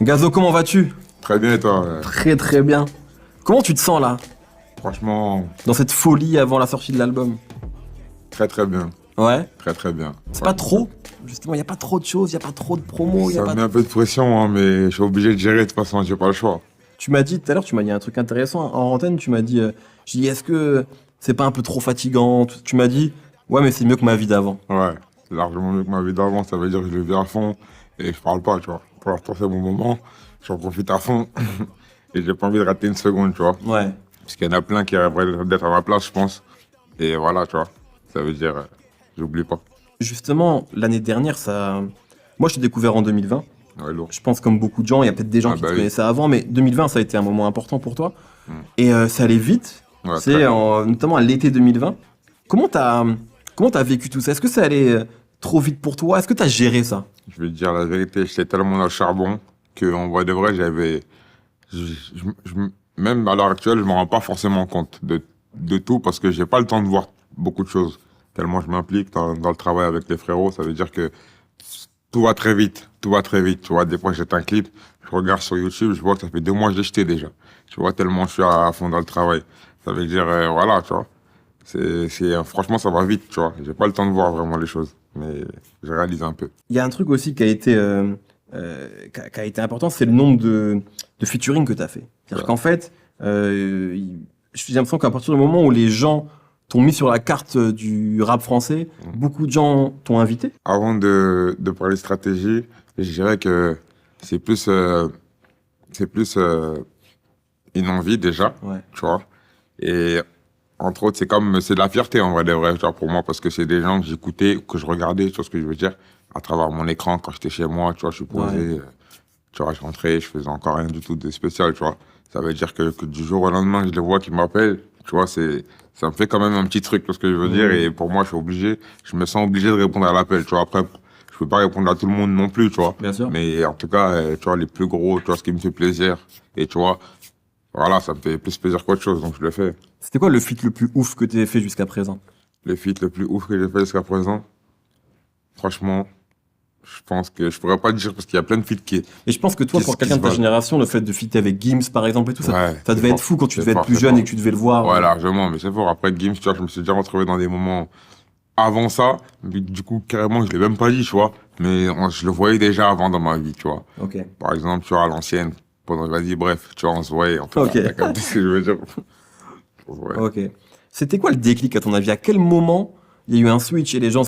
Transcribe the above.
Gazo, comment vas-tu? Très bien, et toi? Très très bien. Comment tu te sens là, Franchement, dans cette folie avant la sortie de l'album? très très bien. Ouais. Très très bien. C'est pas Franchement, trop? Justement, il n'y a pas trop de choses, il n'y a pas trop de promos, il y a ça pas... me met un peu de pression, hein, mais je suis obligé de gérer de toute façon, j'ai pas le choix. Tu m'as dit tout à l'heure, tu m'as dit un truc intéressant en antenne, tu m'as dit, je dis, est-ce que c'est pas un peu trop fatigant? Tu m'as dit, ouais, mais c'est mieux que ma vie d'avant. Ouais, c'est largement mieux que ma vie d'avant, ça veut dire que je le vis à fond et je parle pas, tu vois. Pour l'instant, c'est mon moment, j'en profite à fond et j'ai pas envie de rater une seconde, tu vois. Ouais. Parce qu'il y en a plein qui rêveraient d'être à ma place, je pense. Et voilà, tu vois. Ça veut dire, j'oublie pas. Justement, l'année dernière, ça... Moi, je t'ai découvert en 2020. Ouais, lourd. Je pense comme beaucoup de gens, il y a peut-être des gens Ah qui bah te oui. connaissaient avant, mais 2020, ça a été un moment important pour toi. Mm. Et ça allait vite, Ouais, c'est très. notamment à l'été 2020. Comment t'as vécu tout ça? Est-ce que ça allait trop vite pour toi? Est-ce que t'as géré ça? Je vais te dire la vérité, j'étais tellement dans le charbon qu'en vrai de vrai, j'avais. Même à l'heure actuelle, je me rends pas forcément compte de tout parce que j'ai pas le temps de voir beaucoup de choses. Tellement je m'implique dans le travail avec les frérots, ça veut dire que tout va très vite, tout va très vite. Tu vois, des fois j'éteins un clip, je regarde sur YouTube, je vois que ça fait 2 mois que j'ai jeté déjà. Tu vois, tellement je suis à fond dans le travail. Ça veut dire, voilà, tu vois. Franchement, ça va vite, tu vois. J'ai pas le temps de voir vraiment les choses, mais je réalise un peu. Il y a un truc aussi qui a été important, c'est le nombre de featuring que t'as fait. C'est-à-dire Ouais. qu'en fait, j'ai l'impression qu'à partir du moment où les gens t'ont mis sur la carte du rap français, beaucoup de gens t'ont invité. Avant de parler stratégie, je dirais que c'est plus, euh, c'est plus une envie déjà, Ouais. tu vois. Et entre autres, c'est de la fierté en vrai, de vrai, tu vois, pour moi, parce que c'est des gens que j'écoutais, que je regardais, tu vois ce que je veux dire, à travers mon écran quand j'étais chez moi, tu vois, je suis posé, Ouais. tu vois, je rentrais, je faisais encore rien du tout de spécial, tu vois. Ça veut dire que du jour au lendemain, je les vois qui m'appellent, tu vois, ça me fait quand même un petit truc, tu vois ce que je veux dire, et pour moi, je me sens obligé de répondre à l'appel, tu vois. Après, je peux pas répondre à tout le monde non plus, tu vois. Bien sûr. Mais en tout cas, tu vois, les plus gros, tu vois, ce qui me fait plaisir, et tu vois, voilà, ça me fait plus plaisir qu'autre chose, donc je le fais. C'était quoi le feat le plus ouf que t'aies fait jusqu'à présent? Le feat le plus ouf que j'ai fait jusqu'à présent, franchement, je pense que je pourrais pas te dire parce qu'il y a plein de feats Et je pense que toi, qui, pour qui quelqu'un se de ta valent. génération, le fait de fitter avec Gims, par exemple, et tout ça, Ouais, ça c'est devait être fort. fou quand tu C'est devais être fort, plus c'est jeune et fort. que tu devais le voir. Ouais, largement, mais c'est fort. Après Gims, tu vois, je me suis déjà retrouvé dans des moments avant ça, mais du coup, carrément, je l'ai même pas dit, tu vois. Mais je le voyais déjà avant dans ma vie, tu vois. Ok. Par exemple, tu vois, à l'ancienne, vas-y, bref, tu vois, on se voyait, en tout Ok. cas, t'as capté ce que je veux dire. Ouais. Ok. C'était quoi le déclic à ton avis? À quel moment il y a eu un switch et les gens